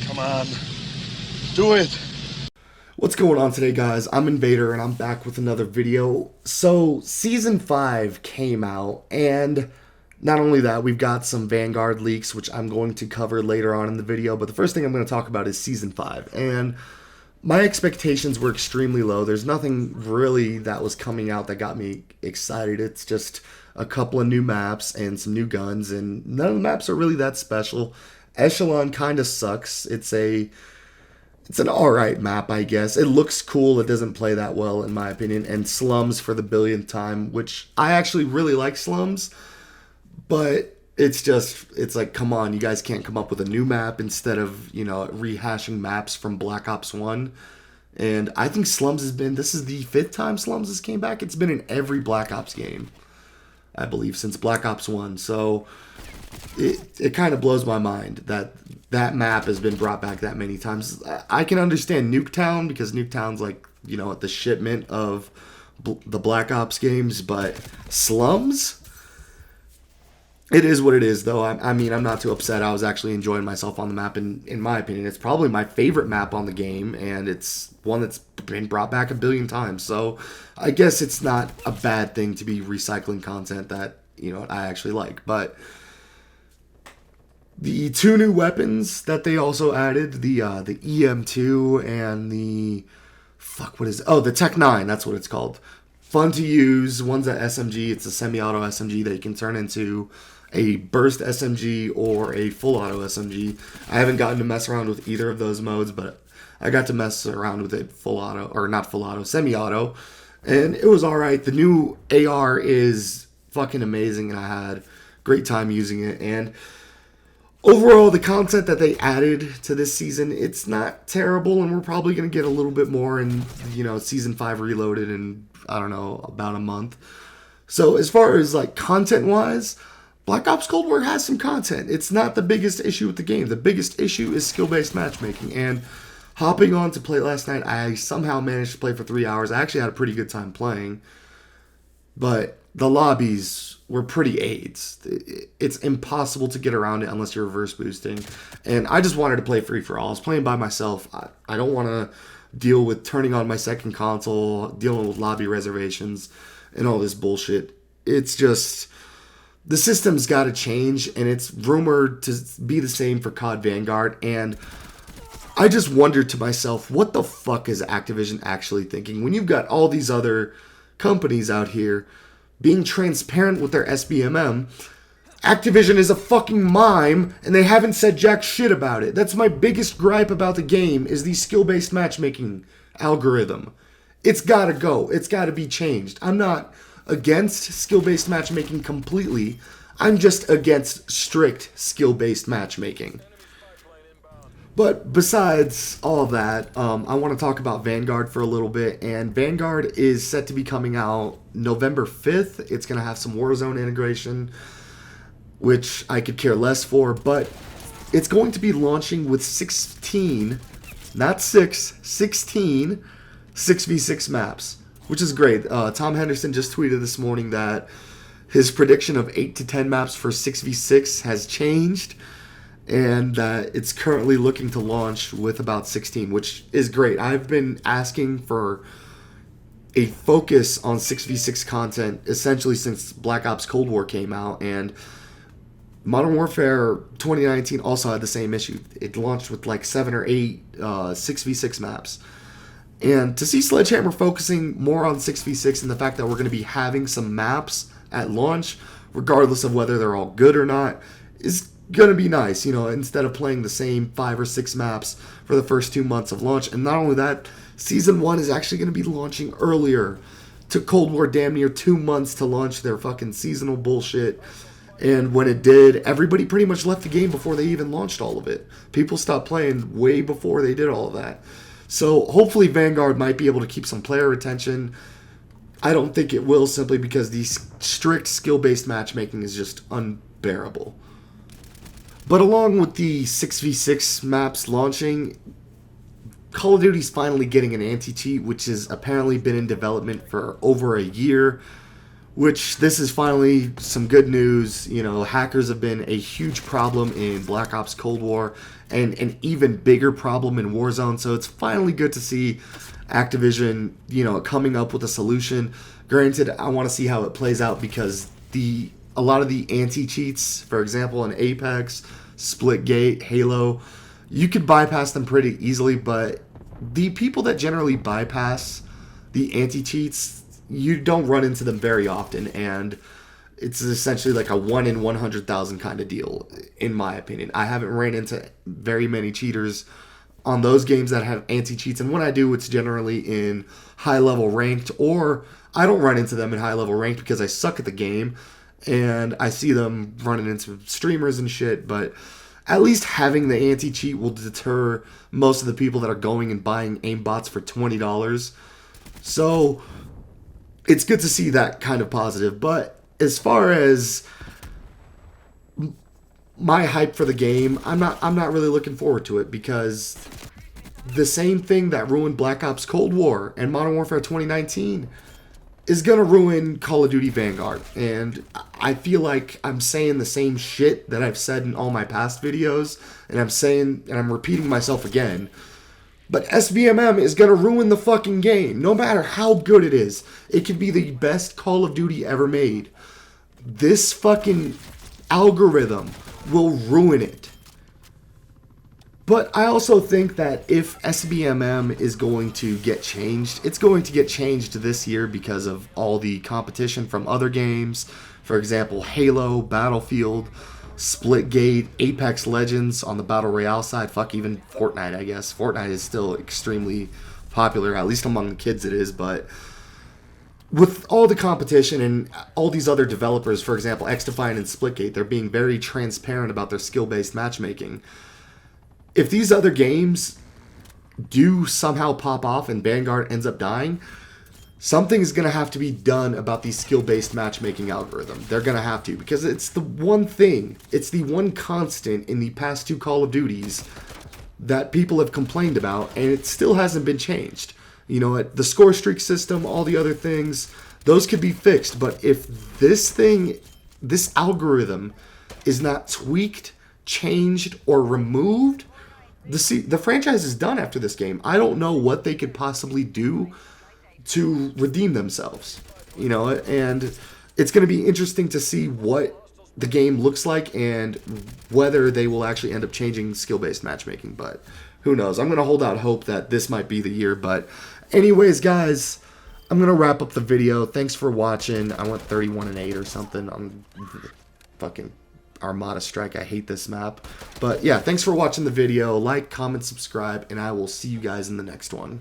Come on. Do it. What's going on today, guys? I'm Invader and I'm back with another video. So Season 5 came out, and not only that, we've got some Vanguard leaks, which I'm going to cover later on in the video, but the first thing I'm going to talk about is Season 5. And my expectations were extremely low. There's nothing really that was coming out that got me excited. It's just a couple of new maps and some new guns, and none of the maps are really that special. Echelon kind of sucks. It's an alright map, I guess. It looks cool. It doesn't play that well, in my opinion. And Slums for the billionth time, which I actually really like Slums. But it's like, come on, you guys can't come up with a new map instead of, rehashing maps from Black Ops 1. And I think this is the 5th time Slums has came back. It's been in every Black Ops game, I believe, since Black Ops 1. So it kind of blows my mind that map has been brought back that many times. I can understand Nuketown, because Nuketown's like, at the shipment of the Black Ops games, but Slums? It is what it is, though. I mean, I'm not too upset. I was actually enjoying myself on the map, and in my opinion, it's probably my favorite map on the game, and it's one that's been brought back a billion times. So I guess it's not a bad thing to be recycling content that, I actually like. But the two new weapons that they also added, the EM2 and the the Tech 9, that's what it's called. Fun to use. One's a SMG. It's a semi-auto SMG that you can turn into a burst SMG or a full auto SMG. I haven't gotten to mess around with either of those modes, but I got to mess around with it full auto, or not full auto, semi-auto, and it was alright. The new AR is fucking amazing, and I had a great time using it. And overall, the content that they added to this season, it's not terrible, and we're probably going to get a little bit more in, Season 5 Reloaded in, I don't know, about a month. So as far as, content-wise, Black Ops Cold War has some content. It's not the biggest issue with the game. The biggest issue is skill-based matchmaking, and hopping on to play last night, I somehow managed to play for 3 hours. I actually had a pretty good time playing, but the lobbies were pretty AIDS. It's impossible to get around it unless you're reverse boosting. And I just wanted to play free for all. I was playing by myself. I don't want to deal with turning on my second console, dealing with lobby reservations, and all this bullshit. It's just, the system's got to change, and it's rumored to be the same for CoD Vanguard. And I just wondered to myself, what the fuck is Activision actually thinking? When you've got all these other companies out here being transparent with their SBMM, Activision is a fucking mime, and they haven't said jack shit about it. That's my biggest gripe about the game, is the skill-based matchmaking algorithm. It's gotta go. It's gotta be changed. I'm not against skill-based matchmaking completely. I'm just against strict skill-based matchmaking. But besides all that, I want to talk about Vanguard for a little bit. And Vanguard is set to be coming out November 5th. It's going to have some Warzone integration, which I could care less for. But it's going to be launching with 16, not 6, 16 6v6 maps, which is great. Tom Henderson just tweeted this morning that his prediction of 8 to 10 maps for 6v6 has changed, and that it's currently looking to launch with about 16, which is great. I've been asking for a focus on 6v6 content essentially since Black Ops Cold War came out, and Modern Warfare 2019 also had the same issue. It launched with 7 or 8 6v6 maps. And to see Sledgehammer focusing more on 6v6 and the fact that we're going to be having some maps at launch, regardless of whether they're all good or not, is going to be nice, instead of playing the same 5 or 6 maps for the first 2 months of launch. And not only that, Season 1 is actually going to be launching earlier. Took Cold War damn near 2 months to launch their fucking seasonal bullshit. And when it did, everybody pretty much left the game before they even launched all of it. People stopped playing way before they did all of that. So hopefully Vanguard might be able to keep some player retention. I don't think it will, simply because the strict skill-based matchmaking is just unbearable. But along with the 6v6 maps launching, Call of Duty's finally getting an anti-cheat, which has apparently been in development for over a year. which this is finally some good news. You know, hackers have been a huge problem in Black Ops Cold War and an even bigger problem in Warzone. So it's finally good to see Activision, you know, coming up with a solution. Granted, I want to see how it plays out because a lot of the anti-cheats, for example, in Apex, Splitgate, Halo, you could bypass them pretty easily, but the people that generally bypass the anti-cheats, you don't run into them very often, and it's essentially like a 1 in 100,000 kind of deal, in my opinion. I haven't ran into very many cheaters on those games that have anti-cheats, and when I do, it's generally in high-level ranked, or I don't run into them in high-level ranked because I suck at the game, and I see them running into streamers and shit, but at least having the anti-cheat will deter most of the people that are going and buying aimbots for $20. So it's good to see that kind of positive. But as far as my hype for the game, I'm not really looking forward to it because the same thing that ruined Black Ops Cold War and Modern Warfare 2019 is going to ruin Call of Duty Vanguard. And I feel like I'm saying the same shit that I've said in all my past videos, and I'm repeating myself again. But SBMM is going to ruin the fucking game, no matter how good it is. It could be the best Call of Duty ever made. This fucking algorithm will ruin it. But I also think that if SBMM is going to get changed, it's going to get changed this year because of all the competition from other games. For example, Halo, Battlefield, Splitgate, Apex Legends on the Battle Royale side. Fuck, even Fortnite, I guess. Fortnite is still extremely popular, at least among the kids it is. But with all the competition and all these other developers, for example, XDefiant and Splitgate, they're being very transparent about their skill-based matchmaking. If these other games do somehow pop off and Vanguard ends up dying, something is going to have to be done about the skill-based matchmaking algorithm. They're going to have to, because it's the one thing, it's the one constant in the past two Call of Duties that people have complained about, and it still hasn't been changed. You know, the score streak system, all the other things, those could be fixed, but if this algorithm is not tweaked, changed, or removed, the franchise is done after this game. I don't know what they could possibly do to redeem themselves, you know, and it's going to be interesting to see what the game looks like and whether they will actually end up changing skill-based matchmaking, but who knows. I'm going to hold out hope that this might be the year, but anyways, guys, I'm going to wrap up the video. Thanks for watching. I went 31-8 or something on fucking Armada Strike. I hate this map. But yeah, thanks for watching the video. Like, comment, subscribe, and I will see you guys in the next one.